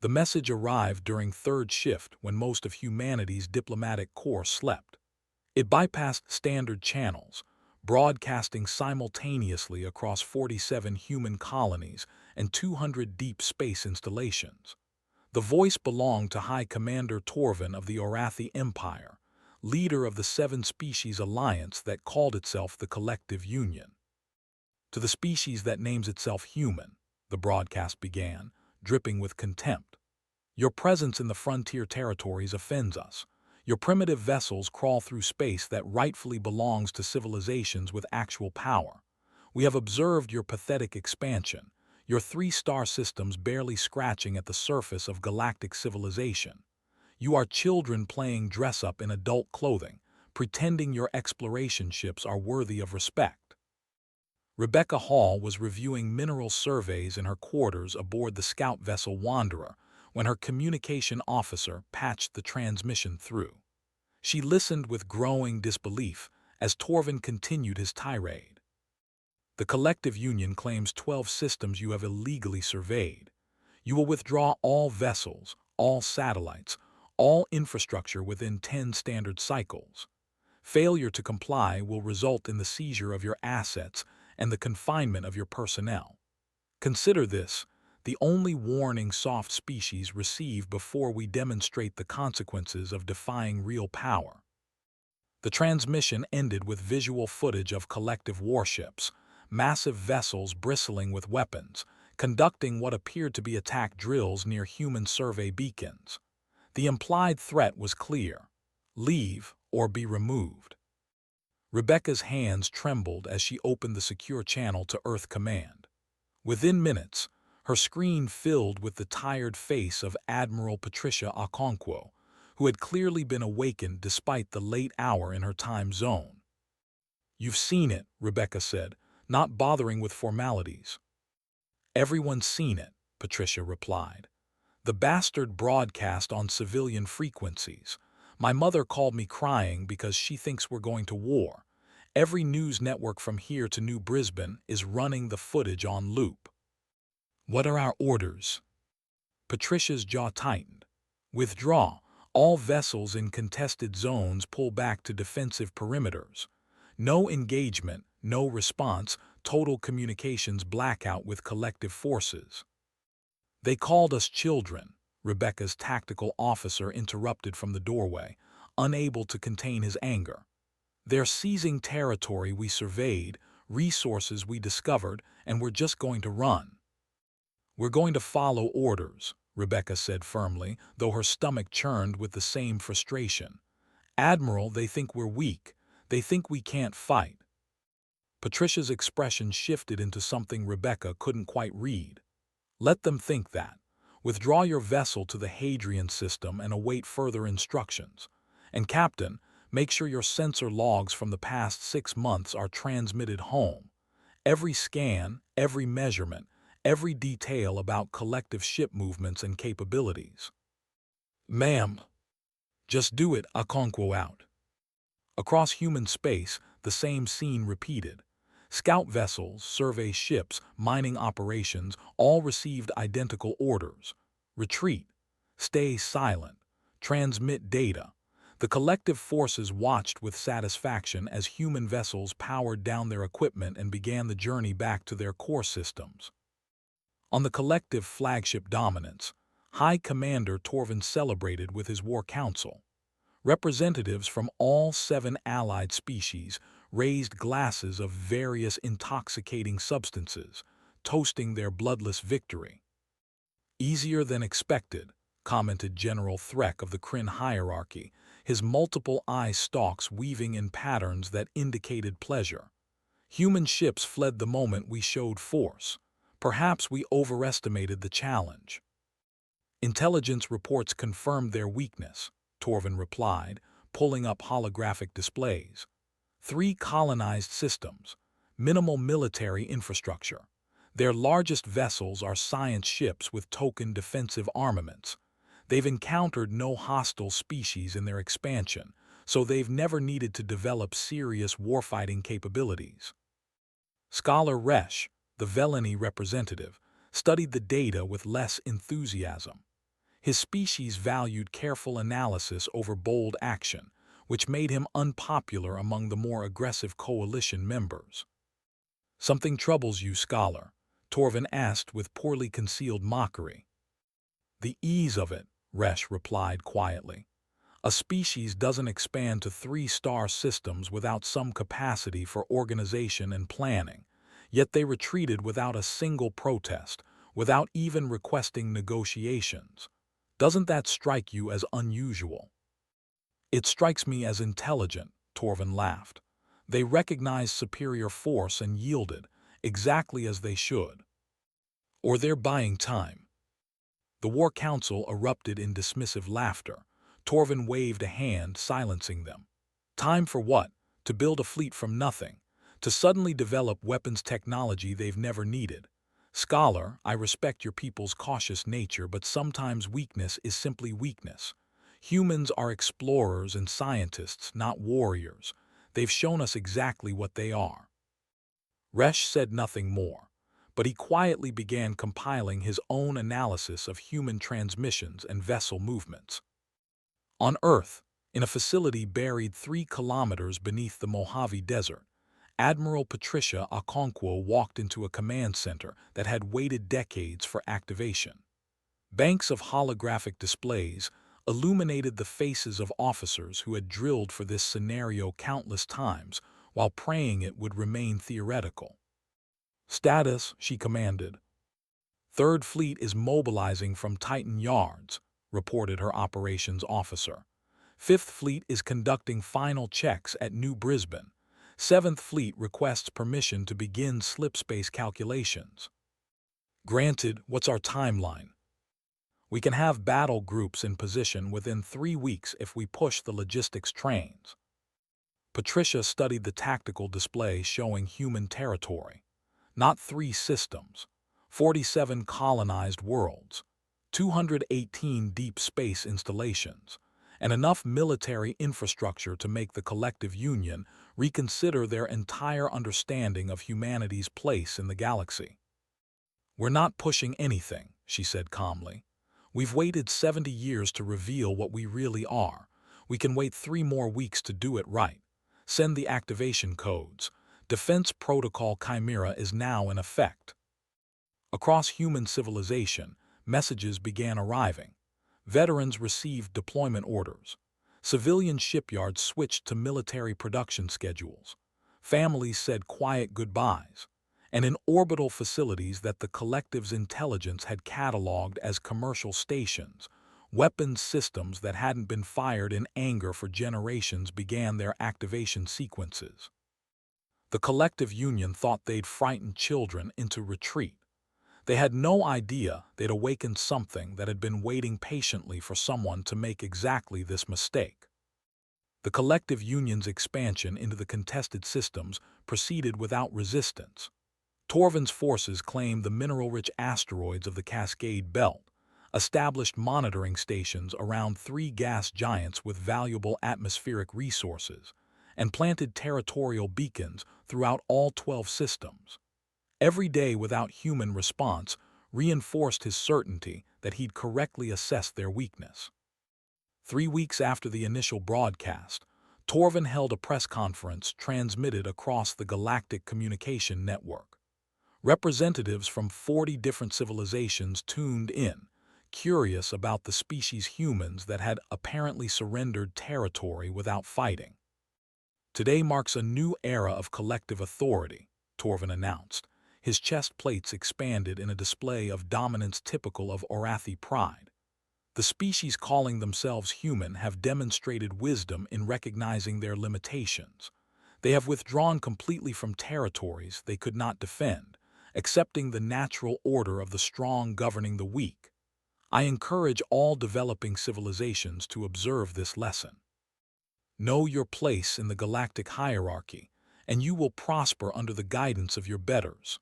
The message arrived during third shift when most of humanity's diplomatic corps slept. It bypassed standard channels, broadcasting simultaneously across 47 human colonies and 200 deep space installations. The voice belonged to High Commander Torvin of the Orathi Empire, leader of the seven-species alliance that called itself the Collective Union. To the species that names itself human, the broadcast began, dripping with contempt. Your presence in the frontier territories offends us. Your primitive vessels crawl through space that rightfully belongs to civilizations with actual power. We have observed your pathetic expansion, your three-star systems barely scratching at the surface of galactic civilization. You are children playing dress-up in adult clothing, pretending your exploration ships are worthy of respect. Rebecca Hall was reviewing mineral surveys in her quarters aboard the scout vessel Wanderer when her communication officer patched the transmission through. She listened with growing disbelief as Torvin continued his tirade. The Collective Union claims 12 systems you have illegally surveyed. You will withdraw all vessels, all satellites, all infrastructure within 10 standard cycles. Failure to comply will result in the seizure of your assets and the confinement of your personnel. Consider this the only warning soft species receive before we demonstrate the consequences of defying real power. The transmission ended with visual footage of collective warships, massive vessels bristling with weapons, conducting what appeared to be attack drills near human survey beacons. The implied threat was clear: leave or be removed. Rebecca's hands trembled as she opened the secure channel to Earth Command. Within minutes, her screen filled with the tired face of Admiral Patricia Okonkwo, who had clearly been awakened despite the late hour in her time zone. "You've seen it," Rebecca said, not bothering with formalities. "Everyone's seen it," Patricia replied. "The bastard broadcast on civilian frequencies. My mother called me crying because she thinks we're going to war. Every news network from here to New Brisbane is running the footage on loop." "What are our orders?" Patricia's jaw tightened. "Withdraw. All vessels in contested zones pull back to defensive perimeters. No engagement, no response, total communications blackout with collective forces." "They called us children," Rebecca's tactical officer interrupted from the doorway, unable to contain his anger. "They're seizing territory we surveyed, resources we discovered, and we're just going to run." "We're going to follow orders," Rebecca said firmly, though her stomach churned with the same frustration. "Admiral, they think we're weak. They think we can't fight." Patricia's expression shifted into something Rebecca couldn't quite read. "Let them think that. Withdraw your vessel to the Hadrien system and await further instructions. And Captain, make sure your sensor logs from the past 6 months are transmitted home. Every scan, every measurement, every detail about collective ship movements and capabilities." "Ma'am." "Just do it, Okonkwo out." Across human space, the same scene repeated. Scout vessels, survey ships, mining operations all received identical orders. Retreat. Stay silent. Transmit data. The collective forces watched with satisfaction as human vessels powered down their equipment and began the journey back to their core systems. On the collective flagship Dominance, High Commander Torvin celebrated with his war council. Representatives from all 7 allied species raised glasses of various intoxicating substances, toasting their bloodless victory. "Easier than expected," commented General Threk of the Kryn hierarchy, his multiple eye stalks weaving in patterns that indicated pleasure. "Human ships fled the moment we showed force. Perhaps we overestimated the challenge." "Intelligence reports confirmed their weakness," Torvin replied, pulling up holographic displays. 3 colonized systems, minimal military infrastructure. Their largest vessels are science ships with token defensive armaments. They've encountered no hostile species in their expansion, so they've never needed to develop serious warfighting capabilities. Scholar Rash, the Veleni representative, studied the data with less enthusiasm. His species valued careful analysis over bold action, which made him unpopular among the more aggressive coalition members. "Something troubles you, scholar?" Torvin asked with poorly concealed mockery. "The ease of it," Rash replied quietly. "A species doesn't expand to 3-star systems without some capacity for organization and planning, yet they retreated without a single protest, without even requesting negotiations. Doesn't that strike you as unusual?" "It strikes me as intelligent," Torvin laughed. "They recognized superior force and yielded, exactly as they should. Or they're buying time." The War Council erupted in dismissive laughter. Torvin waved a hand, silencing them. "Time for what? To build a fleet from nothing. To suddenly develop weapons technology they've never needed. Scholar, I respect your people's cautious nature, but sometimes weakness is simply weakness. Humans are explorers and scientists, not warriors. They've shown us exactly what they are." Resh said nothing more, but he quietly began compiling his own analysis of human transmissions and vessel movements. On Earth, in a facility buried 3 kilometers beneath the Mojave Desert, Admiral Patricia Okonkwo walked into a command center that had waited decades for activation. Banks of holographic displays illuminated the faces of officers who had drilled for this scenario countless times while praying it would remain theoretical. "Status," she commanded. "Third Fleet is mobilizing from Titan Yards," reported her operations officer. "Fifth Fleet is conducting final checks at New Brisbane. Seventh Fleet requests permission to begin slipspace calculations." "Granted, what's our timeline?" "We can have battle groups in position within 3 weeks if we push the logistics trains." Patricia studied the tactical display showing human territory. Not 3 systems, 47 colonized worlds, 218 deep space installations, and enough military infrastructure to make the collective union reconsider their entire understanding of humanity's place in the galaxy. "We're not pushing anything," she said calmly. "We've waited 70 years to reveal what we really are. We can wait 3 more weeks to do it right. Send the activation codes. Defense Protocol Chimera is now in effect." Across human civilization, messages began arriving. Veterans received deployment orders. Civilian shipyards switched to military production schedules. Families said quiet goodbyes. And in orbital facilities that the collective's intelligence had cataloged as commercial stations, weapons systems that hadn't been fired in anger for generations began their activation sequences. The collective union thought they'd frightened children into retreat. They had no idea they'd awakened something that had been waiting patiently for someone to make exactly this mistake. The collective union's expansion into the contested systems proceeded without resistance. Torvin's forces claimed the mineral-rich asteroids of the Cascade Belt, established monitoring stations around 3 gas giants with valuable atmospheric resources, and planted territorial beacons throughout all 12 systems. Every day without human response reinforced his certainty that he'd correctly assessed their weakness. 3 weeks after the initial broadcast, Torvin held a press conference transmitted across the Galactic Communication Network. Representatives from 40 different civilizations tuned in, curious about the species humans that had apparently surrendered territory without fighting. "Today marks a new era of collective authority," Torvin announced. His chest plates expanded in a display of dominance typical of Orathi pride. "The species calling themselves human have demonstrated wisdom in recognizing their limitations. They have withdrawn completely from territories they could not defend, accepting the natural order of the strong governing the weak. I encourage all developing civilizations to observe this lesson. Know your place in the galactic hierarchy, and you will prosper under the guidance of your betters."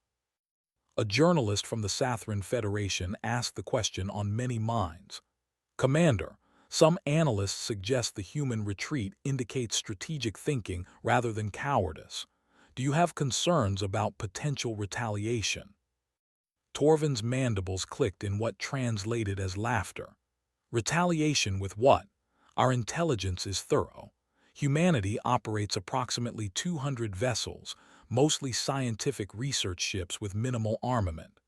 A journalist from the Sathran Federation asked the question on many minds. "Commander, some analysts suggest the human retreat indicates strategic thinking rather than cowardice. Do you have concerns about potential retaliation?" Torvin's mandibles clicked in what translated as laughter. Retaliation with what? Our intelligence is thorough. Humanity operates approximately 200 vessels, mostly scientific research ships with minimal armament.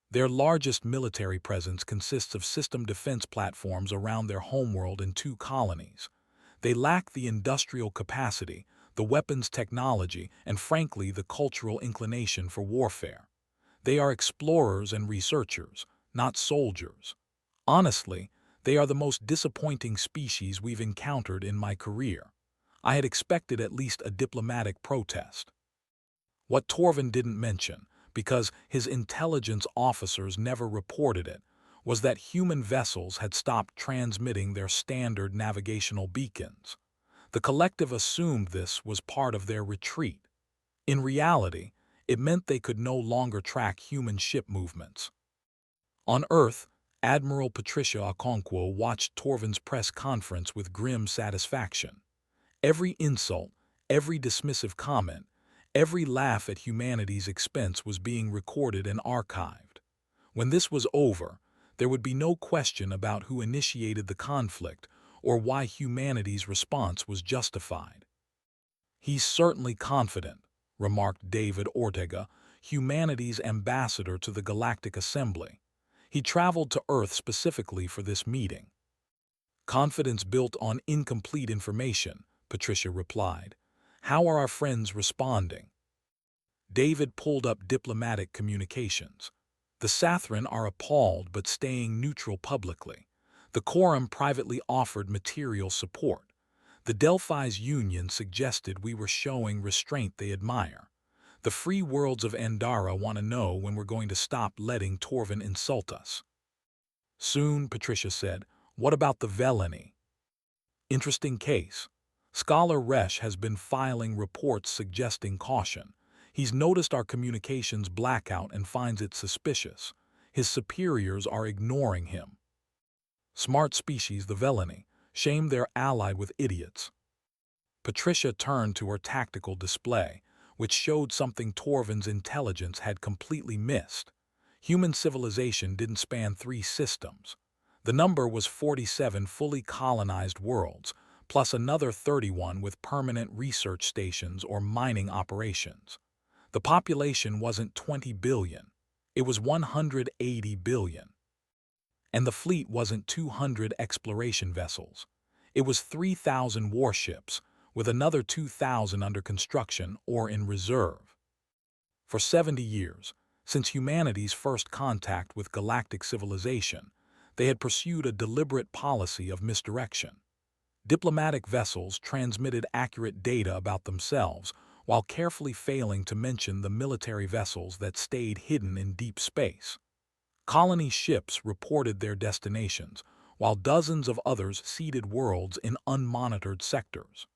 Their largest military presence consists of system defense platforms around their homeworld in 2 colonies. They lack the industrial capacity, the weapons technology, and frankly the cultural inclination for warfare. They are explorers and researchers, not soldiers. Honestly, they are the most disappointing species we've encountered in my career. I had expected at least a diplomatic protest. What Torvin didn't mention, because his intelligence officers never reported it, was that human vessels had stopped transmitting their standard navigational beacons. The collective assumed this was part of their retreat. In reality, it meant they could no longer track human ship movements. On Earth, Admiral Patricia Okonkwo watched Torvin's press conference with grim satisfaction. Every insult, every dismissive comment, every laugh at humanity's expense was being recorded and archived. When this was over, there would be no question about who initiated the conflict or why humanity's response was justified. "He's certainly confident," remarked David Ortega, humanity's ambassador to the Galactic Assembly. "He traveled to Earth specifically for this meeting." "Confidence built on incomplete information," Patricia replied. "How are our friends responding?" David pulled up diplomatic communications. The Sathrin are appalled but staying neutral publicly. The Quorum privately offered material support. The Delphi's Union suggested we were showing restraint they admire. The free worlds of Andara want to know when we're going to stop letting Torvin insult us. Soon, Patricia said. What about the Veleni? Interesting case. Scholar Rash has been filing reports suggesting caution. He's noticed our communications blackout and finds it suspicious. His superiors are ignoring him. Smart species, the Veleni. Shame they're allied with idiots. Patricia turned to her tactical display, which showed something Torvin's intelligence had completely missed. Human civilization didn't span 3 systems. The number was 47 fully colonized worlds, plus another 31 with permanent research stations or mining operations. The population wasn't 20 billion. It was 180 billion. And the fleet wasn't 200 exploration vessels. It was 3,000 warships, with another 2,000 under construction or in reserve. For 70 years, since humanity's first contact with galactic civilization, they had pursued a deliberate policy of misdirection. Diplomatic vessels transmitted accurate data about themselves while carefully failing to mention the military vessels that stayed hidden in deep space. Colony ships reported their destinations, while dozens of others seeded worlds in unmonitored sectors.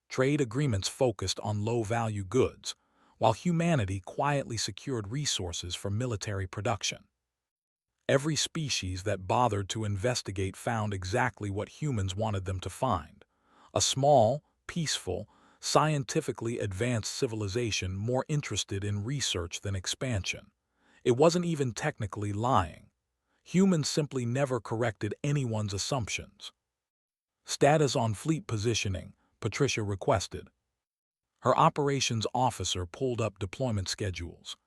Trade agreements focused on low-value goods, while humanity quietly secured resources for military production. Every species that bothered to investigate found exactly what humans wanted them to find: a small, peaceful, scientifically advanced civilization more interested in research than expansion. It wasn't even technically lying. Humans simply never corrected anyone's assumptions. "Status on fleet positioning," Patricia requested. Her operations officer pulled up deployment schedules.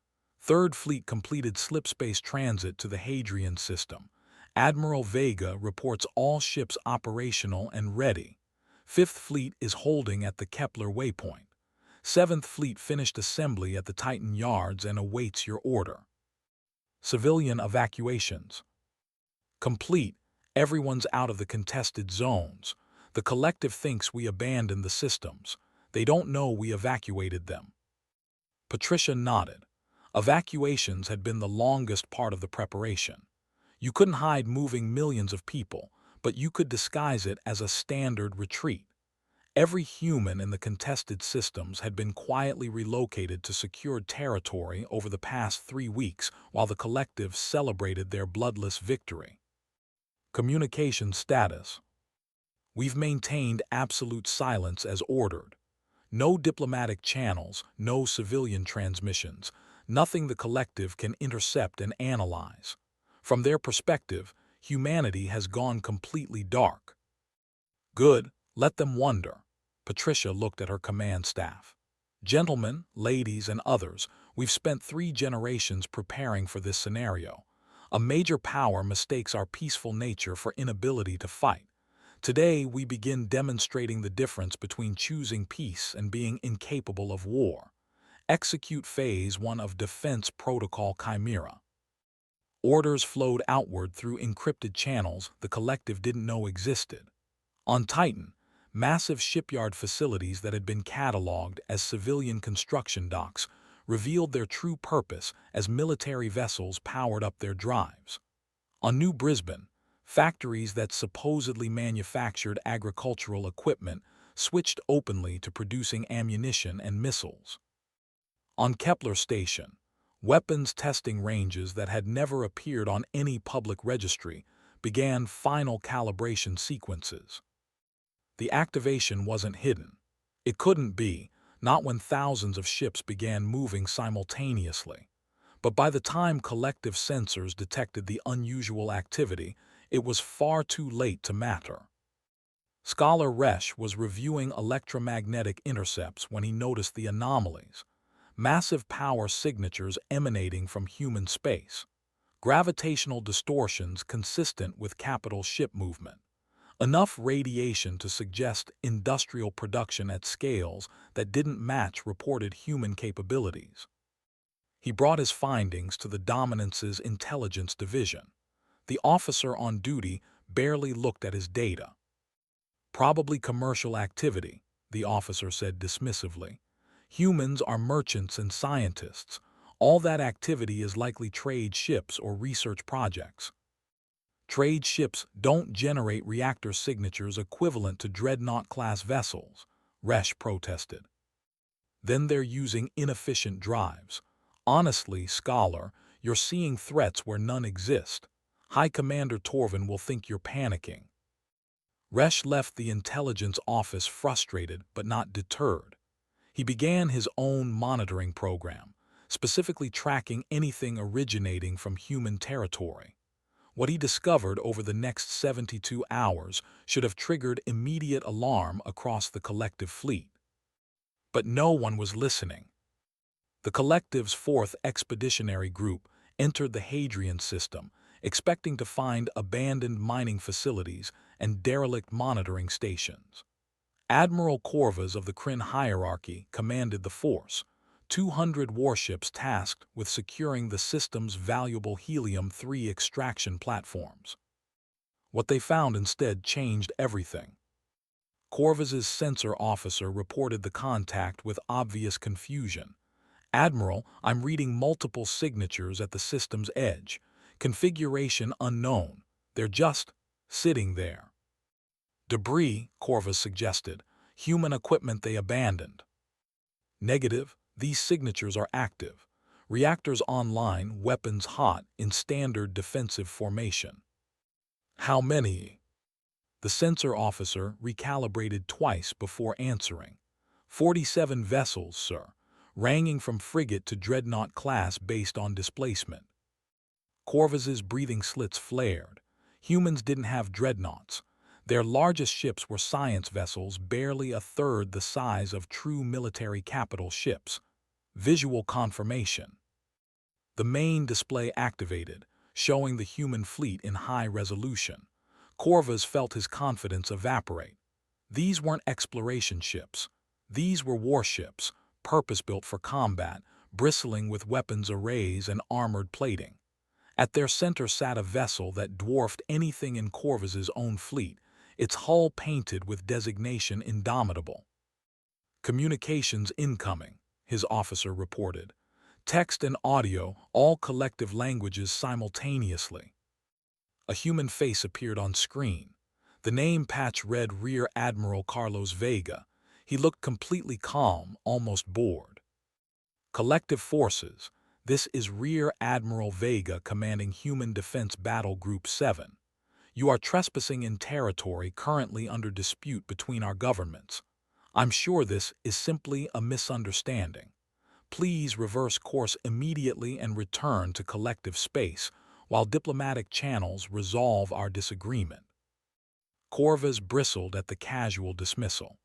Third Fleet completed slipspace transit to the Hadrien system. Admiral Vega reports all ships operational and ready. Fifth Fleet is holding at the Kepler waypoint. Seventh Fleet finished assembly at the Titan yards and awaits your order. Civilian evacuations. Complete. Everyone's out of the contested zones. The collective thinks we abandoned the systems. They don't know we evacuated them. Patricia nodded. Evacuations had been the longest part of the preparation. You couldn't hide moving millions of people, but you could disguise it as a standard retreat. Every human in the contested systems had been quietly relocated to secured territory over the past 3 weeks while the collective celebrated their bloodless victory. Communication status. We've maintained absolute silence as ordered. No diplomatic channels, no civilian transmissions, nothing the collective can intercept and analyze. From their perspective, Humanity has gone completely dark. Good, let them wonder. Patricia looked at her command staff. Gentlemen, ladies, and others, we've spent 3 generations preparing for this scenario. A major power mistakes our peaceful nature for inability to fight. Today, we begin demonstrating the difference between choosing peace and being incapable of war. Execute Phase 1 of Defense Protocol Chimera. Orders flowed outward through encrypted channels the collective didn't know existed. On Titan, massive shipyard facilities that had been cataloged as civilian construction docks revealed their true purpose as military vessels powered up their drives. On New Brisbane, factories that supposedly manufactured agricultural equipment switched openly to producing ammunition and missiles. On Kepler Station, weapons testing ranges that had never appeared on any public registry began final calibration sequences. The activation wasn't hidden. It couldn't be, not when thousands of ships began moving simultaneously. But by the time collective sensors detected the unusual activity, it was far too late to matter. Scholar Rash was reviewing electromagnetic intercepts when he noticed the anomalies. Massive power signatures emanating from human space. Gravitational distortions consistent with capital ship movement. Enough radiation to suggest industrial production at scales that didn't match reported human capabilities. He brought his findings to the Dominance's intelligence division. The officer on duty barely looked at his data. Probably commercial activity, the officer said dismissively. Humans are merchants and scientists. All that activity is likely trade ships or research projects. Trade ships don't generate reactor signatures equivalent to Dreadnought-class vessels, Rash protested. Then they're using inefficient drives. Honestly, Scholar, you're seeing threats where none exist. High Commander Torvin will think you're panicking. Rash left the intelligence office frustrated but not deterred. He began his own monitoring program, specifically tracking anything originating from human territory. What he discovered over the next 72 hours should have triggered immediate alarm across the collective fleet. But no one was listening. The collective's 4th Expeditionary Group entered the Hadrien system, expecting to find abandoned mining facilities and derelict monitoring stations. Admiral Corvus of the Kryn hierarchy commanded the force, 200 warships tasked with securing the system's valuable helium-3 extraction platforms. What they found instead changed everything. Corvus's sensor officer reported the contact with obvious confusion. Admiral, I'm reading multiple signatures at the system's edge. Configuration unknown. They're just sitting there. Debris, Corvus suggested. Human equipment they abandoned. Negative, these signatures are active. Reactors online, weapons hot, in standard defensive formation. How many? The sensor officer recalibrated twice before answering. 47 vessels, sir, ranging from frigate to dreadnought class based on displacement. Corvus's breathing slits flared. Humans didn't have dreadnoughts. Their largest ships were science vessels barely a third the size of true military capital ships. Visual confirmation. The main display activated, showing the human fleet in high resolution. Corvus felt his confidence evaporate. These weren't exploration ships. These were warships, purpose-built for combat, bristling with weapons arrays and armored plating. At their center sat a vessel that dwarfed anything in Corvus's own fleet, its hull painted with designation Indomitable. Communications incoming, his officer reported. Text and audio, all collective languages simultaneously. A human face appeared on screen. The name patch read Rear Admiral Carlos Vega. He looked completely calm, almost bored. Collective forces. This is Rear Admiral Vega commanding Human Defense Battle Group 7. You are trespassing in territory currently under dispute between our governments. I'm sure this is simply a misunderstanding. Please reverse course immediately and return to collective space, while diplomatic channels resolve our disagreement. Corvus bristled at the casual dismissal.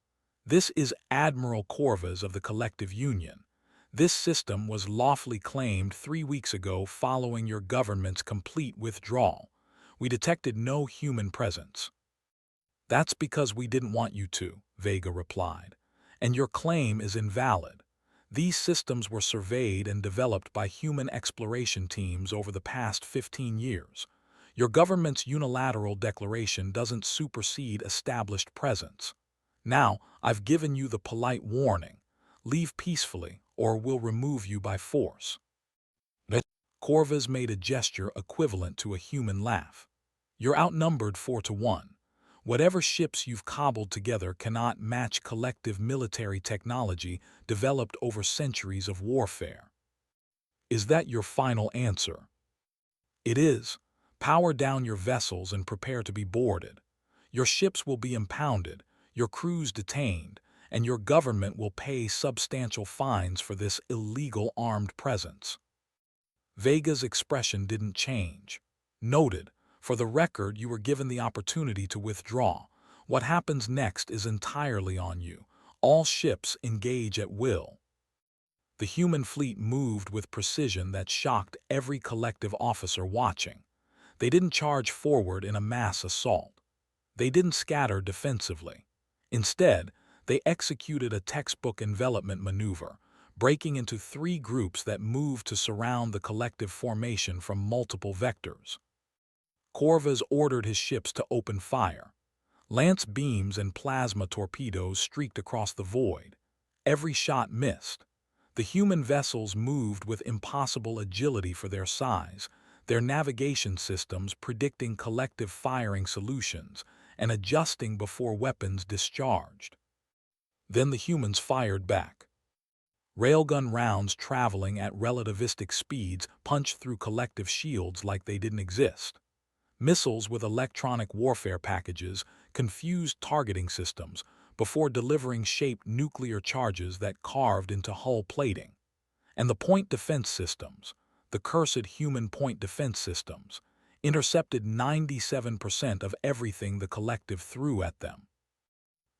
This is Admiral Corvus of the Collective Union. This system was lawfully claimed 3 weeks ago following your government's complete withdrawal. We detected no human presence. That's because we didn't want you to, Vega replied. And your claim is invalid. These systems were surveyed and developed by human exploration teams over the past 15 years. Your government's unilateral declaration doesn't supersede established presence. Now, I've given you the polite warning. Leave peacefully, or we'll remove you by force. Corvus made a gesture equivalent to a human laugh. You're outnumbered 4-1. Whatever ships you've cobbled together cannot match collective military technology developed over centuries of warfare. Is that your final answer? It is. Power down your vessels and prepare to be boarded. Your ships will be impounded, your crews detained, and your government will pay substantial fines for this illegal armed presence. Vega's expression didn't change. Noted, for the record, you were given the opportunity to withdraw. What happens next is entirely on you. All ships engage at will. The human fleet moved with precision that shocked every collective officer watching. They didn't charge forward in a mass assault. They didn't scatter defensively. Instead, they executed a textbook envelopment maneuver, breaking into 3 groups that moved to surround the collective formation from multiple vectors. Corvus ordered his ships to open fire. Lance beams and plasma torpedoes streaked across the void. Every shot missed. The human vessels moved with impossible agility for their size, their navigation systems predicting collective firing solutions and adjusting before weapons discharged. Then the humans fired back. Railgun rounds traveling at relativistic speeds punched through collective shields like they didn't exist. Missiles with electronic warfare packages confused targeting systems before delivering shaped nuclear charges that carved into hull plating. And the point defense systems, the cursed human point defense systems, intercepted 97% of everything the collective threw at them.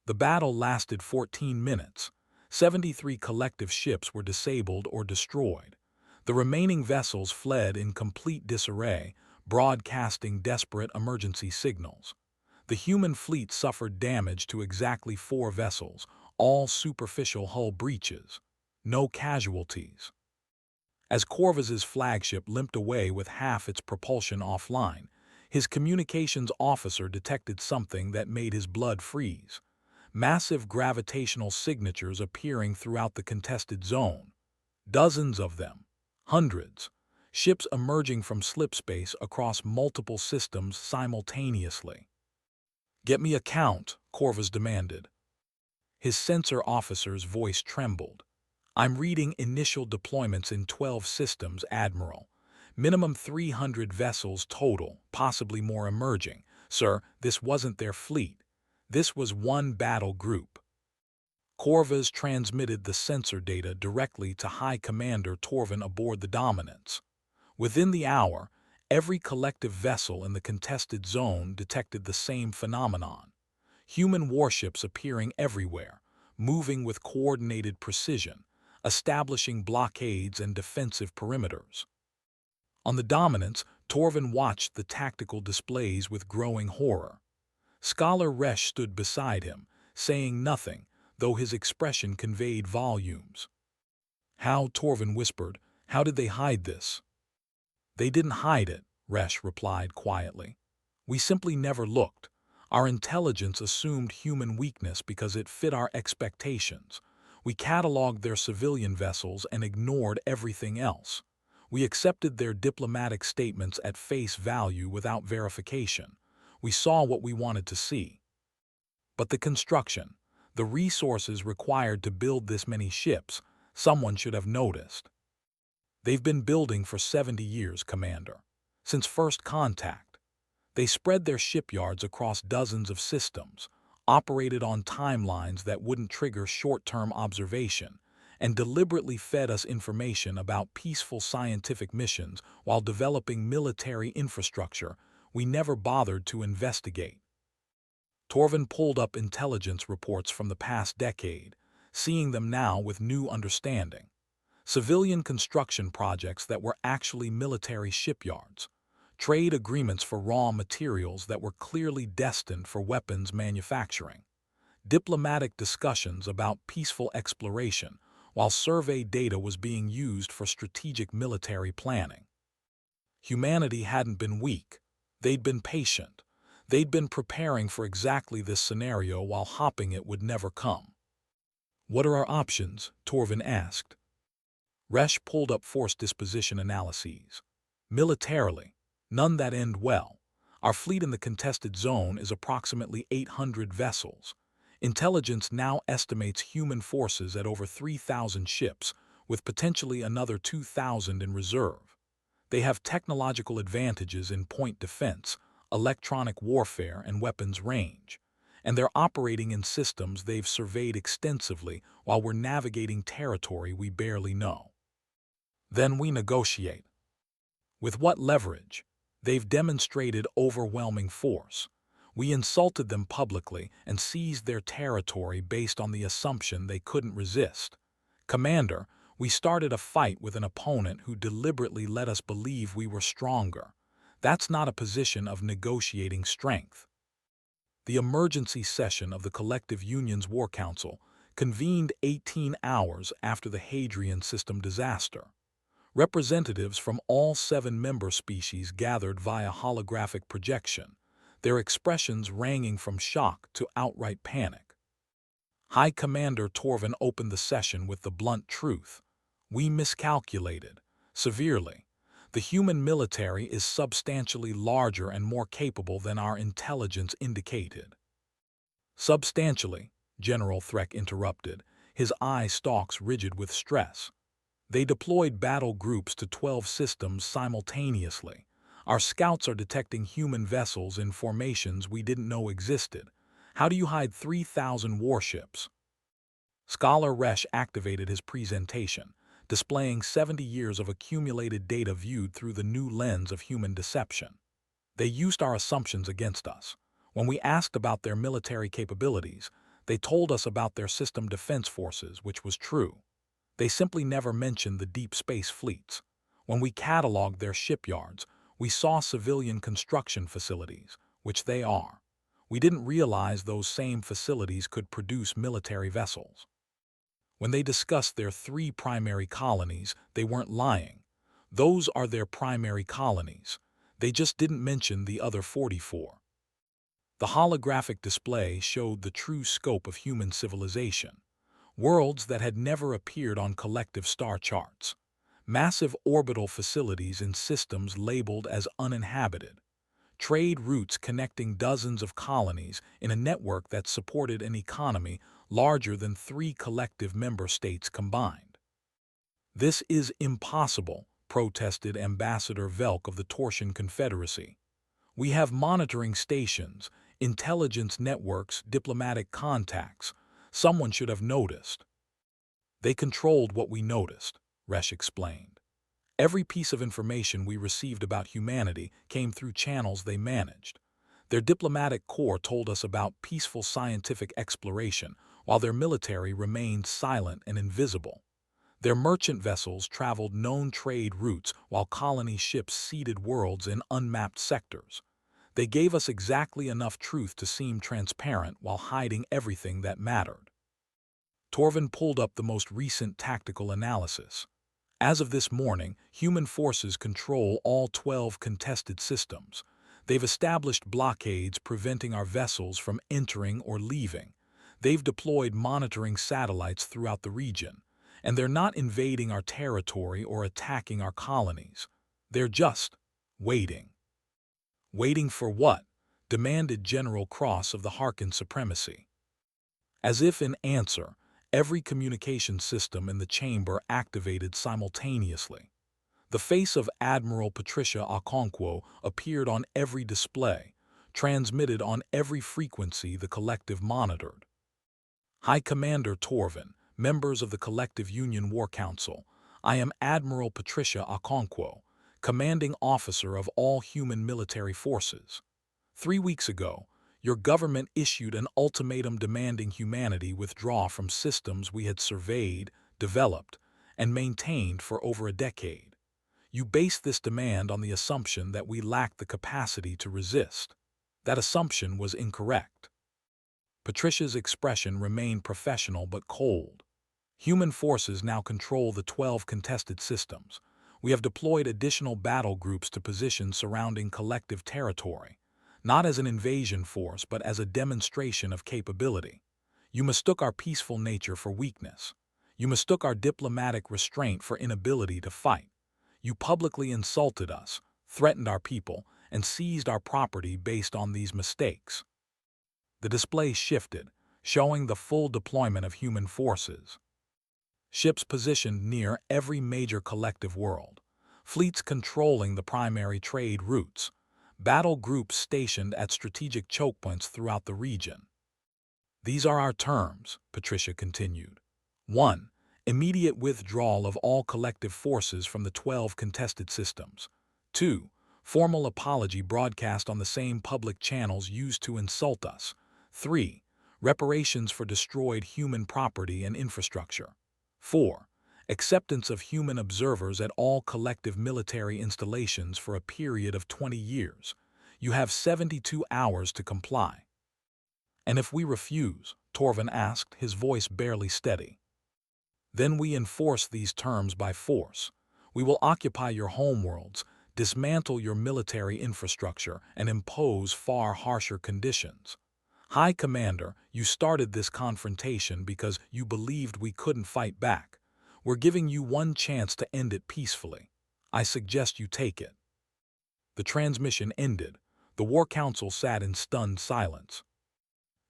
The battle lasted 14 minutes. 73 collective ships were disabled or destroyed. The remaining vessels fled in complete disarray, broadcasting desperate emergency signals. The human fleet suffered damage to exactly 4 vessels, all superficial hull breaches. No casualties. As Corvus's flagship limped away with half its propulsion offline, his communications officer detected something that made his blood freeze. Massive gravitational signatures appearing throughout the contested zone. Dozens of them. Hundreds. Ships emerging from slipspace across multiple systems simultaneously. "Get me a count," Corvus demanded. His sensor officer's voice trembled. "I'm reading initial deployments in 12 systems, Admiral. Minimum 300 vessels total, possibly more emerging. Sir, this wasn't their fleet. This was one battle group." Corvus transmitted the sensor data directly to High Commander Torvin aboard the Dominance. Within the hour, every collective vessel in the contested zone detected the same phenomenon. Human warships appearing everywhere, moving with coordinated precision, establishing blockades and defensive perimeters. On the Dominance, Torvin watched the tactical displays with growing horror. Scholar Rash stood beside him, saying nothing, though his expression conveyed volumes. "How?" Torvin whispered. "How did they hide this?" "They didn't hide it," Rash replied quietly. "We simply never looked. Our intelligence assumed human weakness because it fit our expectations. We cataloged their civilian vessels and ignored everything else. We accepted their diplomatic statements at face value without verification. We saw what we wanted to see. But the construction, the resources required to build this many ships, someone should have noticed. They've been building for 70 years, Commander. Since first contact. They spread their shipyards across dozens of systems, operated on timelines that wouldn't trigger short-term observation, and deliberately fed us information about peaceful scientific missions while developing military infrastructure we never bothered to investigate. Torvin pulled up intelligence reports from the past decade, seeing them now with new understanding. Civilian construction projects that were actually military shipyards, trade agreements for raw materials that were clearly destined for weapons manufacturing, diplomatic discussions about peaceful exploration, while survey data was being used for strategic military planning. Humanity hadn't been weak. They'd been patient. They'd been preparing for exactly this scenario while hoping it would never come. "What are our options?" Torvin asked. Rash pulled up force disposition analyses. "Militarily, none that end well. Our fleet in the contested zone is approximately 800 vessels. Intelligence now estimates human forces at over 3,000 ships, with potentially another 2,000 in reserve. They have technological advantages in point defense, electronic warfare, and weapons range. And they're operating in systems they've surveyed extensively while we're navigating territory we barely know. Then we negotiate. With what leverage? They've demonstrated overwhelming force. We insulted them publicly and seized their territory based on the assumption they couldn't resist. Commander, we started a fight with an opponent who deliberately let us believe we were stronger. That's not a position of negotiating strength." The emergency session of the Collective Union's War Council convened 18 hours after the Hadrien system disaster. Representatives from all 7 member species gathered via holographic projection, their expressions ranging from shock to outright panic. High Commander Torvin opened the session with the blunt truth. "We miscalculated. Severely. The human military is substantially larger and more capable than our intelligence indicated." "Substantially," General Threck interrupted, his eye stalks rigid with stress. "They deployed battle groups to 12 systems simultaneously. Our scouts are detecting human vessels in formations we didn't know existed. How do you hide 3,000 warships?" Scholar Rash activated his presentation, displaying 70 years of accumulated data viewed through the new lens of human deception. "They used our assumptions against us. When we asked about their military capabilities, they told us about their system defense forces, which was true. They simply never mentioned the deep space fleets. When we cataloged their shipyards, we saw civilian construction facilities, which they are. We didn't realize those same facilities could produce military vessels. When they discussed their 3 primary colonies, they weren't lying. Those are their primary colonies. They just didn't mention the other 44. The holographic display showed the true scope of human civilization. Worlds that had never appeared on collective star charts. Massive orbital facilities in systems labeled as uninhabited. Trade routes connecting dozens of colonies in a network that supported an economy larger than 3 collective member states combined. "This is impossible," protested Ambassador Velk of the Torsion Confederacy. "We have monitoring stations, intelligence networks, diplomatic contacts. Someone should have noticed." "They controlled what we noticed," Rash explained. "Every piece of information we received about humanity came through channels they managed. Their diplomatic corps told us about peaceful scientific exploration, while their military remained silent and invisible. Their merchant vessels traveled known trade routes while colony ships seeded worlds in unmapped sectors. They gave us exactly enough truth to seem transparent while hiding everything that mattered." Torvin pulled up the most recent tactical analysis. "As of this morning, human forces control all 12 contested systems. They've established blockades preventing our vessels from entering or leaving. They've deployed monitoring satellites throughout the region. And they're not invading our territory or attacking our colonies. They're just waiting." "Waiting for what?" demanded General Cross of the Harkin Supremacy. As if in answer, every communication system in the chamber activated simultaneously. The face of Admiral Patricia Okonkwo appeared on every display, transmitted on every frequency the collective monitored. "High Commander Torvin, members of the Collective Union War Council. I am Admiral Patricia Okonkwo, commanding officer of all human military forces. 3 weeks ago, your government issued an ultimatum demanding humanity withdraw from systems we had surveyed, developed, and maintained for over a decade. You based this demand on the assumption that we lacked the capacity to resist. That assumption was incorrect. Patricia's expression remained professional but cold. Human forces now control the 12 contested systems. We have deployed additional battle groups to positions surrounding collective territory, not as an invasion force but as a demonstration of capability. You mistook our peaceful nature for weakness. You mistook our diplomatic restraint for inability to fight. You publicly insulted us, threatened our people, and seized our property based on these mistakes. The display shifted, showing the full deployment of human forces. Ships positioned near every major collective world, fleets controlling the primary trade routes, battle groups stationed at strategic chokepoints throughout the region. These are our terms, Patricia continued. 1. Immediate withdrawal of all collective forces from the 12 contested systems. 2. Formal apology broadcast on the same public channels used to insult us. 3. Reparations for destroyed human property and infrastructure. 4. Acceptance of human observers at all collective military installations for a period of 20 years. You have 72 hours to comply. And if we refuse, Torvin asked, his voice barely steady. Then we enforce these terms by force. We will occupy your homeworlds, dismantle your military infrastructure, and impose far harsher conditions. High Commander, you started this confrontation because you believed we couldn't fight back. We're giving you one chance to end it peacefully. I suggest you take it. The transmission ended. The War Council sat in stunned silence.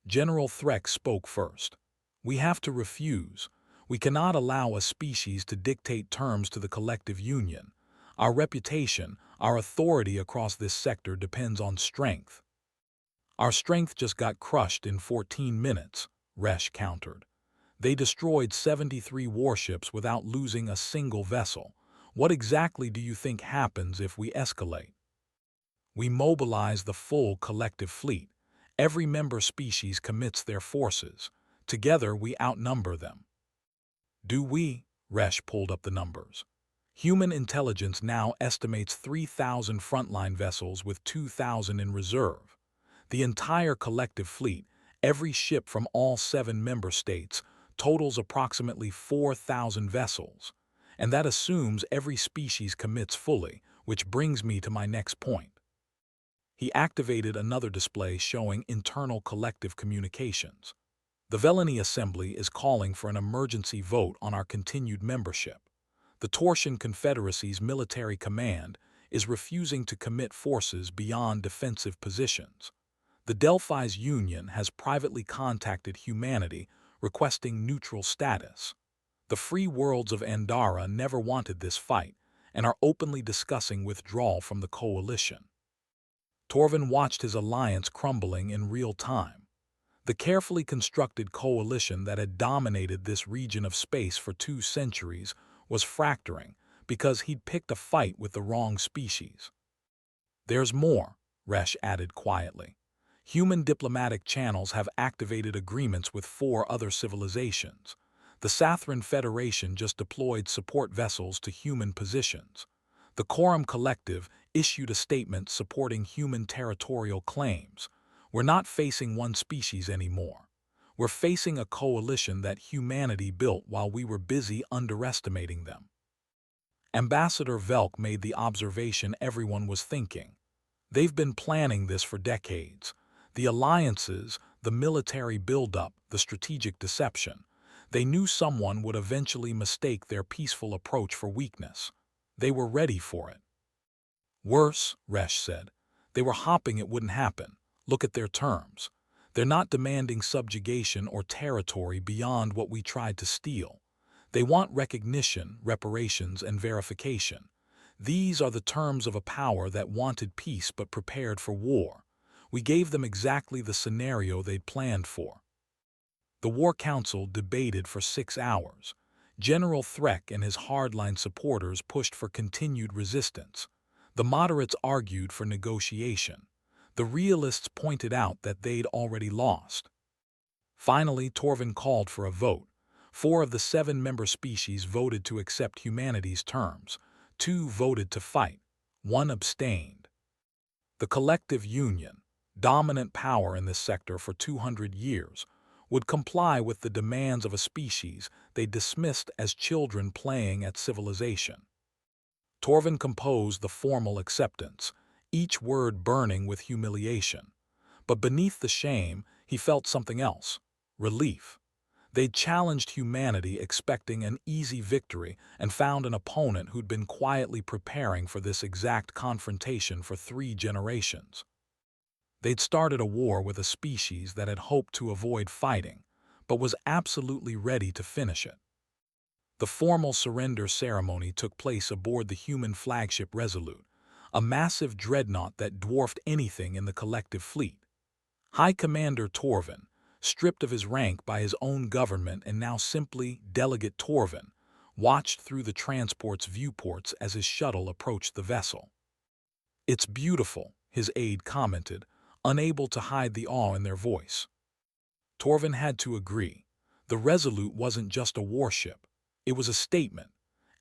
General Threck spoke first. We have to refuse. We cannot allow a species to dictate terms to the collective union. Our reputation, our authority across this sector depends on strength. Our strength just got crushed in 14 minutes, Rash countered. They destroyed 73 warships without losing a single vessel. What exactly do you think happens if we escalate? We mobilize the full collective fleet. Every member species commits their forces. Together we outnumber them. Do we? Rash pulled up the numbers. Human intelligence now estimates 3,000 frontline vessels with 2,000 in reserve. The entire collective fleet, every ship from all 7 member states, totals approximately 4,000 vessels. And that assumes every species commits fully, which brings me to my next point. He activated another display showing internal collective communications. The Veleni Assembly is calling for an emergency vote on our continued membership. The Tortian Confederacy's military command is refusing to commit forces beyond defensive positions. The Delphi's Union has privately contacted humanity requesting neutral status. The free worlds of Andara never wanted this fight and are openly discussing withdrawal from the coalition. Torvin watched his alliance crumbling in real time. The carefully constructed coalition that had dominated this region of space for 2 centuries was fracturing because he'd picked a fight with the wrong species. There's more, Rash added quietly. Human diplomatic channels have activated agreements with 4 other civilizations. The Sathran Federation just deployed support vessels to human positions. The Quorum Collective issued a statement supporting human territorial claims. We're not facing one species anymore. We're facing a coalition that humanity built while we were busy underestimating them. Ambassador Velk made the observation everyone was thinking. They've been planning this for decades. The alliances, the military buildup, the strategic deception. They knew someone would eventually mistake their peaceful approach for weakness. They were ready for it. Worse, Rash said. They were hoping it wouldn't happen. Look at their terms. They're not demanding subjugation or territory beyond what we tried to steal. They want recognition, reparations, and verification. These are the terms of a power that wanted peace but prepared for war. We gave them exactly the scenario they'd planned for. The War Council debated for 6 hours. General Threck and his hardline supporters pushed for continued resistance. The moderates argued for negotiation. The realists pointed out that they'd already lost. Finally, Torvin called for a vote. 4 of the 7-member species voted to accept humanity's terms. 2 voted to fight. 1 abstained. The collective union, dominant power in this sector for 200 years, would comply with the demands of a species they dismissed as children playing at civilization. Torvin composed the formal acceptance, each word burning with humiliation. But beneath the shame, he felt something else: relief. They'd challenged humanity expecting an easy victory and found an opponent who'd been quietly preparing for this exact confrontation for 3 generations. They'd started a war with a species that had hoped to avoid fighting, but was absolutely ready to finish it. The formal surrender ceremony took place aboard the human flagship Resolute, a massive dreadnought that dwarfed anything in the collective fleet. High Commander Torvin, stripped of his rank by his own government and now simply Delegate Torvin, watched through the transport's viewports as his shuttle approached the vessel. "It's beautiful," his aide commented, unable to hide the awe in their voice. Torvin had to agree. The Resolute wasn't just a warship. It was a statement.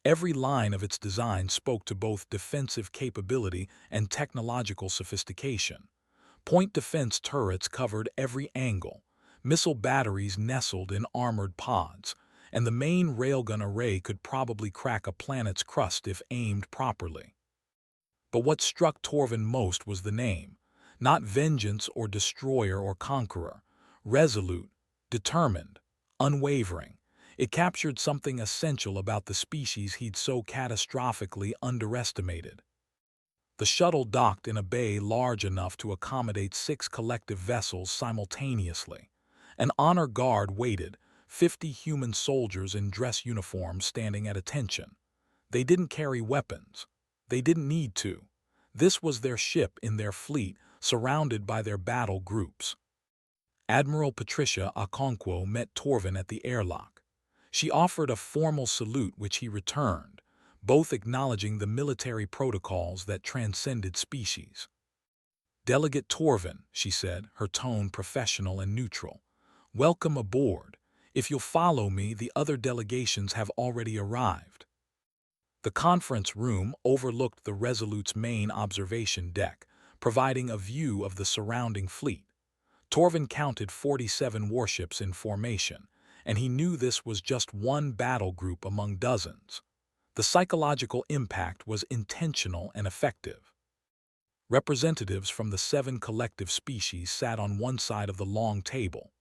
Every line of its design spoke to both defensive capability and technological sophistication. Point defense turrets covered every angle, missile batteries nestled in armored pods, and the main railgun array could probably crack a planet's crust if aimed properly. But what struck Torvin most was the name. Not vengeance or destroyer or conqueror. Resolute, determined, unwavering. It captured something essential about the species he'd so catastrophically underestimated. The shuttle docked in a bay large enough to accommodate 6 collective vessels simultaneously. An honor guard waited, 50 human soldiers in dress uniforms standing at attention. They didn't carry weapons. They didn't need to. This was their ship in their fleet, surrounded by their battle groups. Admiral Patricia Okonkwo met Torvin at the airlock. She offered a formal salute which he returned, both acknowledging the military protocols that transcended species. "Delegate Torvin," she said, her tone professional and neutral. "Welcome aboard. If you'll follow me, the other delegations have already arrived." The conference room overlooked the Resolute's main observation deck, providing a view of the surrounding fleet. Torvin counted 47 warships in formation, and he knew this was just one battle group among dozens. The psychological impact was intentional and effective. Representatives from the 7 collective species sat on one side of the long table.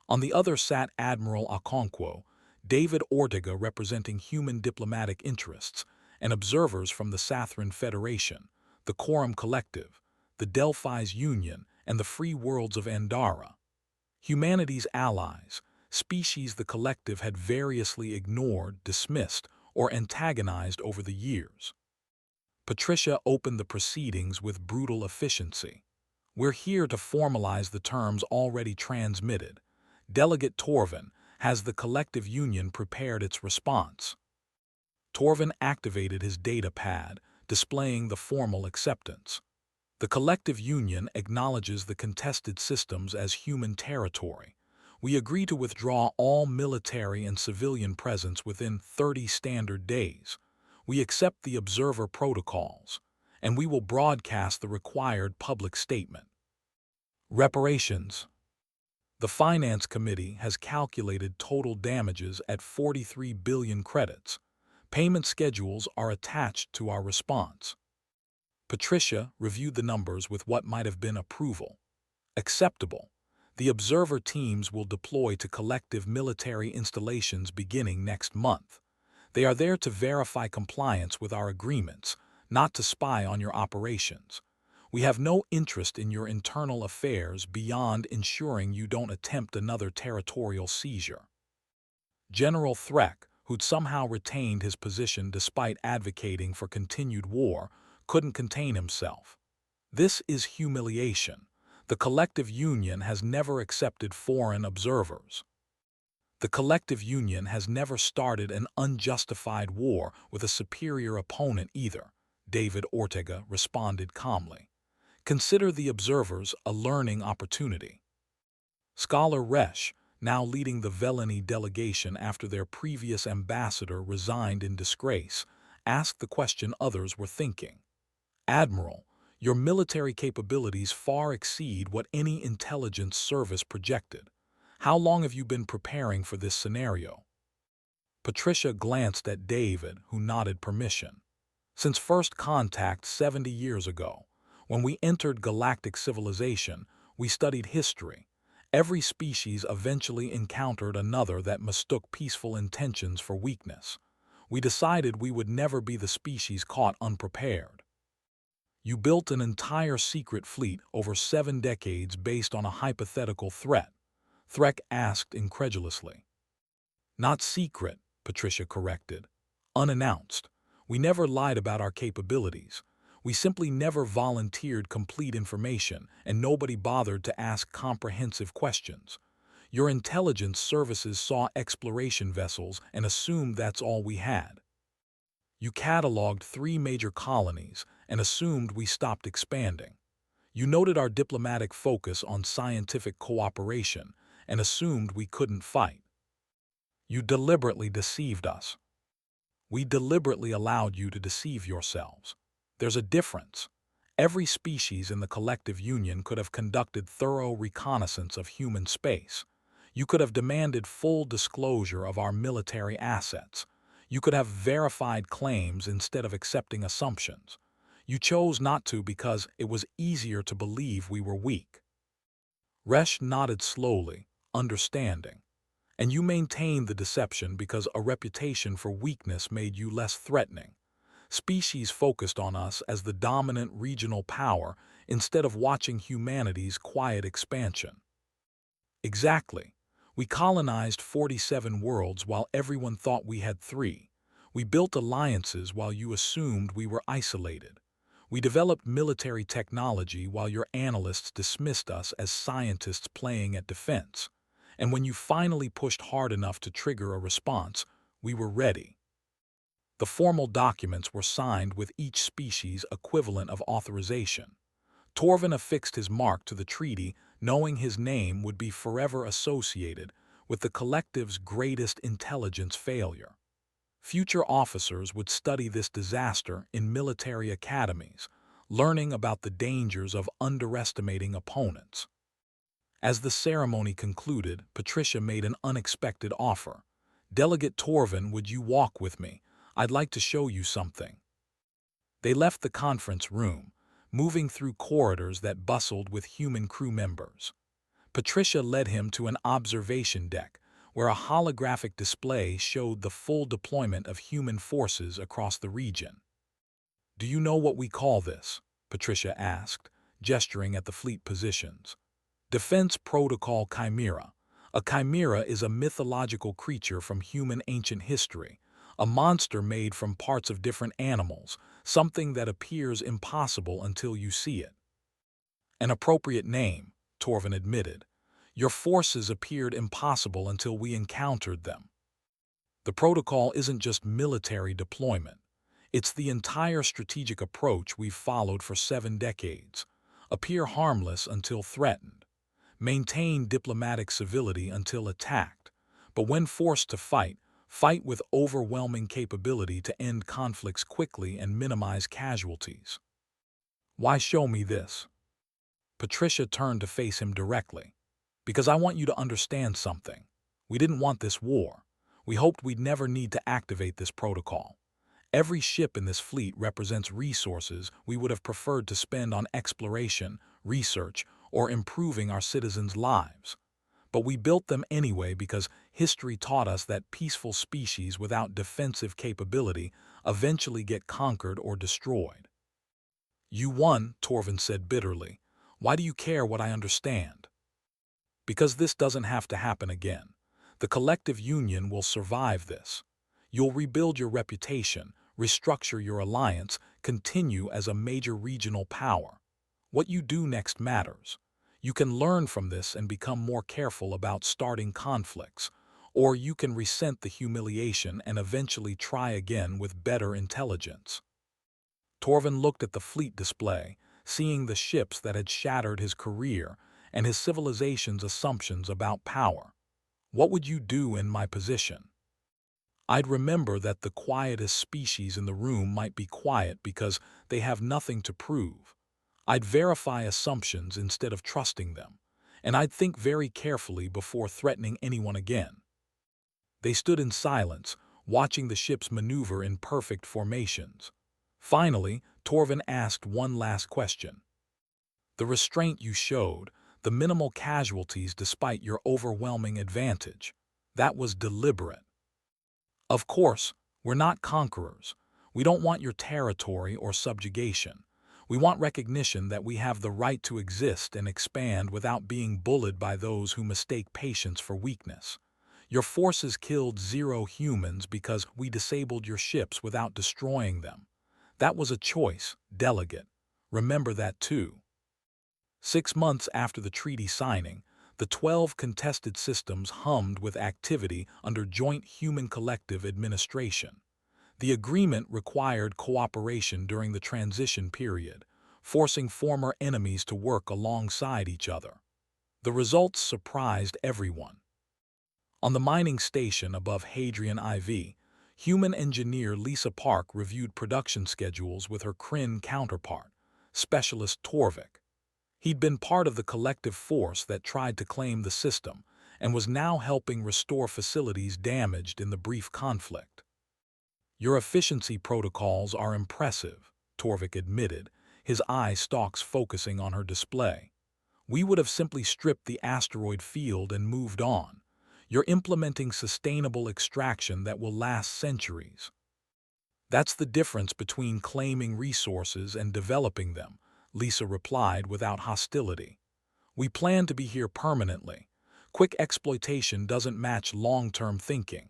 On the other sat Admiral Okonkwo, David Ortega representing human diplomatic interests, and observers from the Sathran Federation, the Quorum Collective, the Delphi's Union, and the Free Worlds of Andara. Humanity's allies, species the collective had variously ignored, dismissed, or antagonized over the years. Patricia opened the proceedings with brutal efficiency. "We're here to formalize the terms already transmitted. Delegate Torvin, has the collective union prepared its response?" Torvin activated his data pad, displaying the formal acceptance. "The collective union acknowledges the contested systems as human territory. We agree to withdraw all military and civilian presence within 30 standard days. We accept the observer protocols, and we will broadcast the required public statement." Reparations. The Finance Committee has calculated total damages at 43 billion credits. Payment schedules are attached to our response. Patricia reviewed the numbers with what might have been approval. Acceptable. The observer teams will deploy to collective military installations beginning next month. They are there to verify compliance with our agreements, not to spy on your operations. We have no interest in your internal affairs beyond ensuring you don't attempt another territorial seizure. General Threck, who'd somehow retained his position despite advocating for continued war, couldn't contain himself. "This is humiliation. The collective union has never accepted foreign observers." The collective union has never started an unjustified war with a superior opponent either, David Ortega responded calmly. Consider the observers a learning opportunity. Scholar Rash, now leading the Veleni delegation after their previous ambassador resigned in disgrace, asked the question others were thinking. Admiral, your military capabilities far exceed what any intelligence service projected. How long have you been preparing for this scenario? Patricia glanced at David, who nodded permission. Since first contact 70 years ago, when we entered galactic civilization, we studied history. Every species eventually encountered another that mistook peaceful intentions for weakness. We decided we would never be the species caught unprepared. You built an entire secret fleet over 7 decades based on a hypothetical threat, Threk asked incredulously. Not secret, Patricia corrected. Unannounced. We never lied about our capabilities. We simply never volunteered complete information, and nobody bothered to ask comprehensive questions. Your intelligence services saw exploration vessels and assumed that's all we had. You cataloged 3 major colonies and assumed we stopped expanding. You noted our diplomatic focus on scientific cooperation and assumed we couldn't fight. You deliberately deceived us. We deliberately allowed you to deceive yourselves. There's a difference. Every species in the collective union could have conducted thorough reconnaissance of human space. You could have demanded full disclosure of our military assets. You could have verified claims instead of accepting assumptions. You chose not to because it was easier to believe we were weak. Rash nodded slowly, understanding. And you maintained the deception because a reputation for weakness made you less threatening. Species focused on us as the dominant regional power instead of watching humanity's quiet expansion. Exactly. We colonized 47 worlds while everyone thought we had 3. We built alliances while you assumed we were isolated. We developed military technology while your analysts dismissed us as scientists playing at defense. And when you finally pushed hard enough to trigger a response, we were ready. The formal documents were signed with each species' equivalent of authorization. Torvin affixed his mark to the treaty, knowing his name would be forever associated with the collective's greatest intelligence failure. Future officers would study this disaster in military academies, learning about the dangers of underestimating opponents. As the ceremony concluded, Patricia made an unexpected offer. Delegate Torvin, would you walk with me? I'd like to show you something. They left the conference room, moving through corridors that bustled with human crew members. Patricia led him to an observation deck, where a holographic display showed the full deployment of human forces across the region. Do you know what we call this? Patricia asked, gesturing at the fleet positions. Defense Protocol Chimera. A chimera is a mythological creature from human ancient history, a monster made from parts of different animals, something that appears impossible until you see it. An appropriate name, Torvin admitted. Your forces appeared impossible until we encountered them. The protocol isn't just military deployment. It's the entire strategic approach we've followed for 7 decades. Appear harmless until threatened. Maintain diplomatic civility until attacked. But when forced to fight, fight with overwhelming capability to end conflicts quickly and minimize casualties. Why show me this? Patricia turned to face him directly. Because I want you to understand something. We didn't want this war. We hoped we'd never need to activate this protocol. Every ship in this fleet represents resources we would have preferred to spend on exploration, research, or improving our citizens' lives. But we built them anyway because history taught us that peaceful species without defensive capability eventually get conquered or destroyed. You won, Torvin said bitterly. Why do you care what I understand? Because this doesn't have to happen again. The collective union will survive this. You'll rebuild your reputation, restructure your alliance, continue as a major regional power. What you do next matters. You can learn from this and become more careful about starting conflicts, or you can resent the humiliation and eventually try again with better intelligence. Torvin looked at the fleet display, seeing the ships that had shattered his career and his civilization's assumptions about power. What would you do in my position? I'd remember that the quietest species in the room might be quiet because they have nothing to prove. I'd verify assumptions instead of trusting them, and I'd think very carefully before threatening anyone again. They stood in silence, watching the ships maneuver in perfect formations. Finally, Torvin asked one last question. The restraint you showed, the minimal casualties despite your overwhelming advantage, that was deliberate. Of course, we're not conquerors. We don't want your territory or subjugation. We want recognition that we have the right to exist and expand without being bullied by those who mistake patience for weakness. Your forces killed 0 humans because we disabled your ships without destroying them. That was a choice, delegate. Remember that too. 6 months after the treaty signing, the 12 contested systems hummed with activity under joint human collective administration. The agreement required cooperation during the transition period, forcing former enemies to work alongside each other. The results surprised everyone. On the mining station above Hadrien IV, human engineer Lisa Park reviewed production schedules with her Kryn counterpart, Specialist Torvik. He'd been part of the collective force that tried to claim the system and was now helping restore facilities damaged in the brief conflict. Your efficiency protocols are impressive, Torvik admitted, his eye stalks focusing on her display. We would have simply stripped the asteroid field and moved on. You're implementing sustainable extraction that will last centuries. That's the difference between claiming resources and developing them, Lisa replied without hostility. We plan to be here permanently. Quick exploitation doesn't match long-term thinking.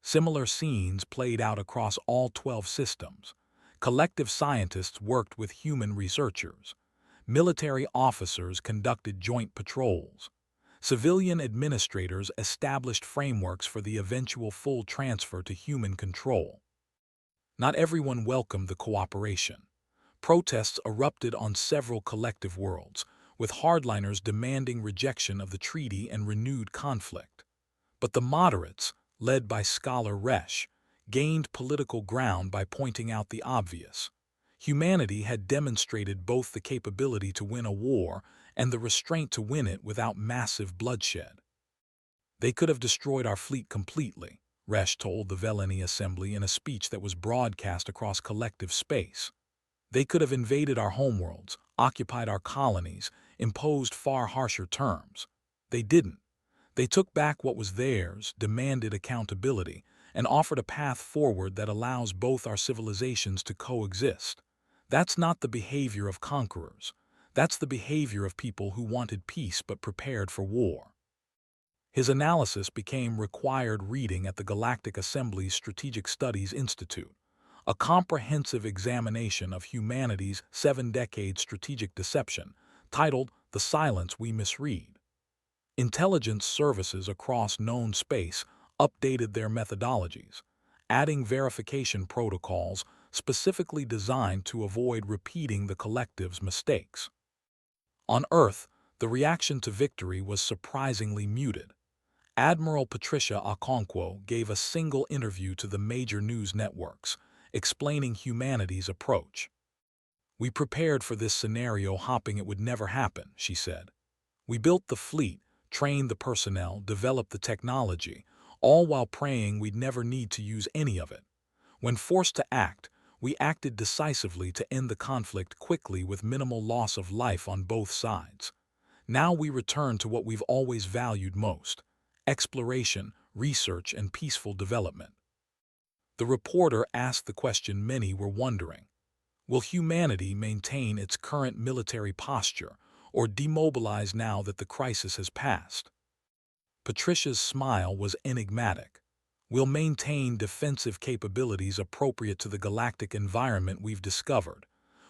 Similar scenes played out across all 12 systems. Collective scientists worked with human researchers. Military officers conducted joint patrols. Civilian administrators established frameworks for the eventual full transfer to human control. Not everyone welcomed the cooperation. Protests erupted on several collective worlds, with hardliners demanding rejection of the treaty and renewed conflict. But the moderates, led by scholar Rash, gained political ground by pointing out the obvious. Humanity had demonstrated both the capability to win a war and the restraint to win it without massive bloodshed. They could have destroyed our fleet completely, Rash told the Veleni Assembly in a speech that was broadcast across collective space. They could have invaded our homeworlds, occupied our colonies, imposed far harsher terms. They didn't. They took back what was theirs, demanded accountability, and offered a path forward that allows both our civilizations to coexist. That's not the behavior of conquerors. That's the behavior of people who wanted peace but prepared for war. His analysis became required reading at the Galactic Assembly's Strategic Studies Institute, a comprehensive examination of humanity's 7-decade strategic deception, titled The Silence We Misread. Intelligence services across known space updated their methodologies, adding verification protocols specifically designed to avoid repeating the collective's mistakes. On Earth, the reaction to victory was surprisingly muted. Admiral Patricia Okonkwo gave a single interview to the major news networks, explaining humanity's approach. We prepared for this scenario hoping it would never happen, she said. We built the fleet, trained the personnel, developed the technology, all while praying we'd never need to use any of it. When forced to act, we acted decisively to end the conflict quickly with minimal loss of life on both sides. Now we return to what we've always valued most: exploration, research, and peaceful development. The reporter asked the question many were wondering. Will humanity maintain its current military posture or demobilize now that the crisis has passed? Patricia's smile was enigmatic. We'll maintain defensive capabilities appropriate to the galactic environment we've discovered.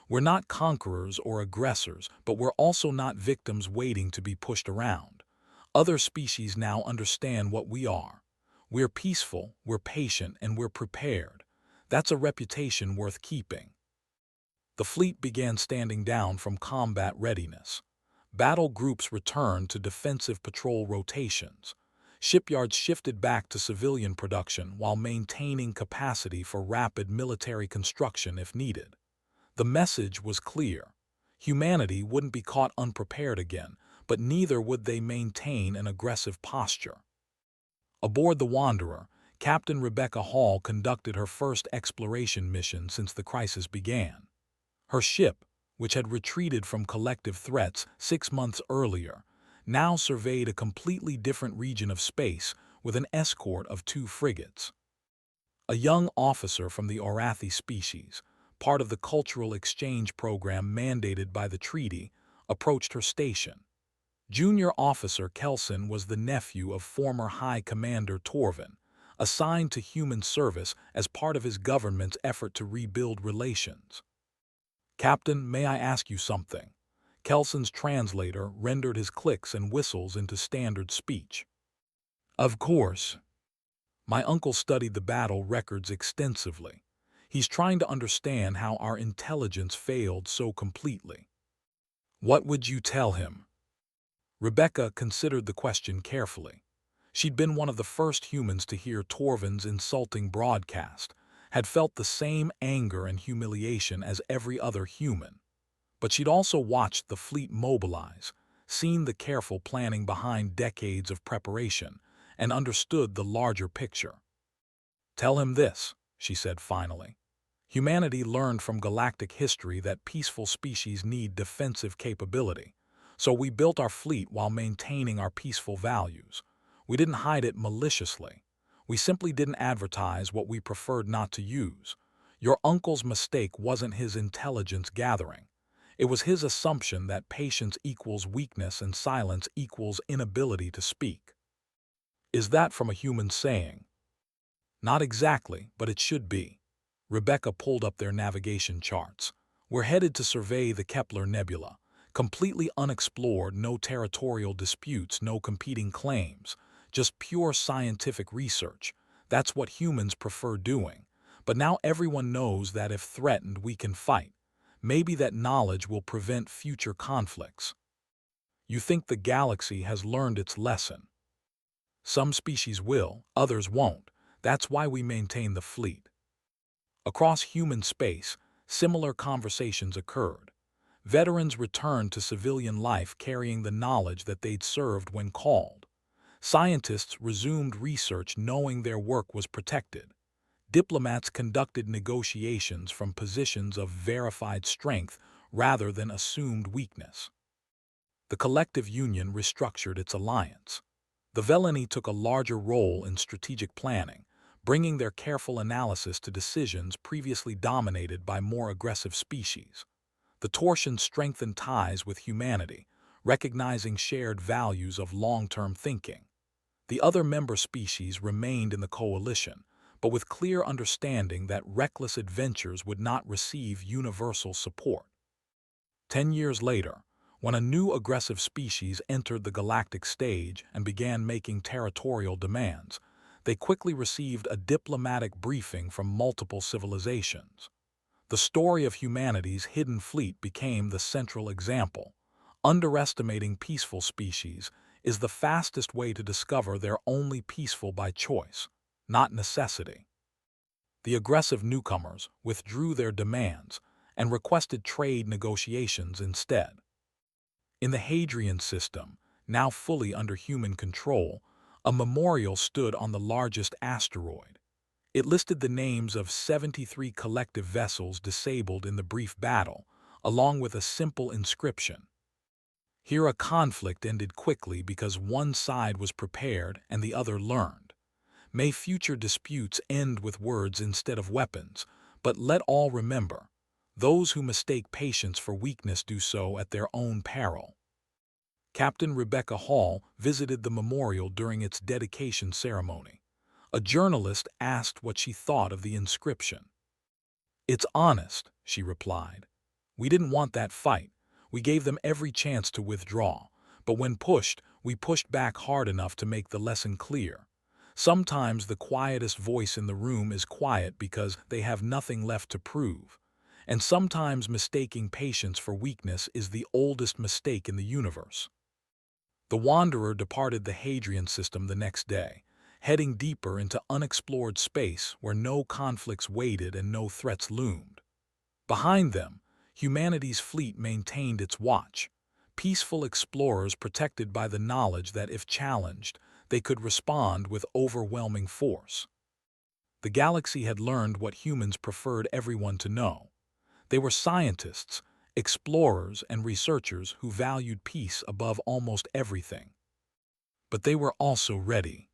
We're not conquerors or aggressors, but we're also not victims waiting to be pushed around. Other species now understand what we are. We're peaceful, we're patient, and we're prepared. That's a reputation worth keeping. The fleet began standing down from combat readiness. Battle groups returned to defensive patrol rotations. Shipyards shifted back to civilian production while maintaining capacity for rapid military construction if needed. The message was clear. Humanity wouldn't be caught unprepared again, but neither would they maintain an aggressive posture. Aboard the Wanderer, Captain Rebecca Hall conducted her first exploration mission since the crisis began. Her ship, which had retreated from collective threats 6 months earlier, now surveyed a completely different region of space with an escort of 2 frigates. A young officer from the Orathi species, part of the cultural exchange program mandated by the treaty, approached her station. Junior Officer Kelson was the nephew of former High Commander Torvin, assigned to human service as part of his government's effort to rebuild relations. "Captain, may I ask you something?" Kelson's translator rendered his clicks and whistles into standard speech. "Of course." "My uncle studied the battle records extensively. He's trying to understand how our intelligence failed so completely." "What would you tell him?" Rebecca considered the question carefully. She'd been one of the first humans to hear Torvin's insulting broadcast, had felt the same anger and humiliation as every other human. But she'd also watched the fleet mobilize, seen the careful planning behind decades of preparation, and understood the larger picture. "Tell him this," she said finally. "Humanity learned from galactic history that peaceful species need defensive capability. So we built our fleet while maintaining our peaceful values. We didn't hide it maliciously. We simply didn't advertise what we preferred not to use. Your uncle's mistake wasn't his intelligence gathering. It was his assumption that patience equals weakness and silence equals inability to speak." "Is that from a human saying?" "Not exactly, but it should be." Rebecca pulled up their navigation charts. "We're headed to survey the Kepler Nebula. Completely unexplored, no territorial disputes, no competing claims. Just pure scientific research. That's what humans prefer doing. But now everyone knows that if threatened, we can fight. Maybe that knowledge will prevent future conflicts." "You think the galaxy has learned its lesson?" "Some species will, others won't. That's why we maintain the fleet." Across human space, similar conversations occurred. Veterans returned to civilian life carrying the knowledge that they'd served when called. Scientists resumed research knowing their work was protected. Diplomats conducted negotiations from positions of verified strength rather than assumed weakness. The collective union restructured its alliance. The Veleni took a larger role in strategic planning, bringing their careful analysis to decisions previously dominated by more aggressive species. The Torsion strengthened ties with humanity, recognizing shared values of long-term thinking. The other member species remained in the coalition, but with clear understanding that reckless adventures would not receive universal support. 10 years later, when a new aggressive species entered the galactic stage and began making territorial demands, they quickly received a diplomatic briefing from multiple civilizations. The story of humanity's hidden fleet became the central example. Underestimating peaceful species is the fastest way to discover they're only peaceful by choice, not necessity. The aggressive newcomers withdrew their demands and requested trade negotiations instead. In the Hadrien system, now fully under human control, a memorial stood on the largest asteroid. It listed the names of 73 collective vessels disabled in the brief battle, along with a simple inscription. Here a conflict ended quickly because one side was prepared and the other learned. May future disputes end with words instead of weapons, but let all remember, those who mistake patience for weakness do so at their own peril. Captain Rebecca Hall visited the memorial during its dedication ceremony. A journalist asked what she thought of the inscription. "It's honest," she replied. "We didn't want that fight. We gave them every chance to withdraw, but when pushed, We pushed back hard enough to make the lesson clear. Sometimes the quietest voice in the room is quiet because they have nothing left to prove. And sometimes mistaking patience for weakness is the oldest mistake in the universe. The Wanderer departed the Hadrien system the next day, heading deeper into unexplored space where no conflicts waited and no threats loomed. Behind them, humanity's fleet maintained its watch, peaceful explorers protected by the knowledge that if challenged, they could respond with overwhelming force. The galaxy had learned what humans preferred everyone to know. They were scientists, explorers, and researchers who valued peace above almost everything. But they were also ready.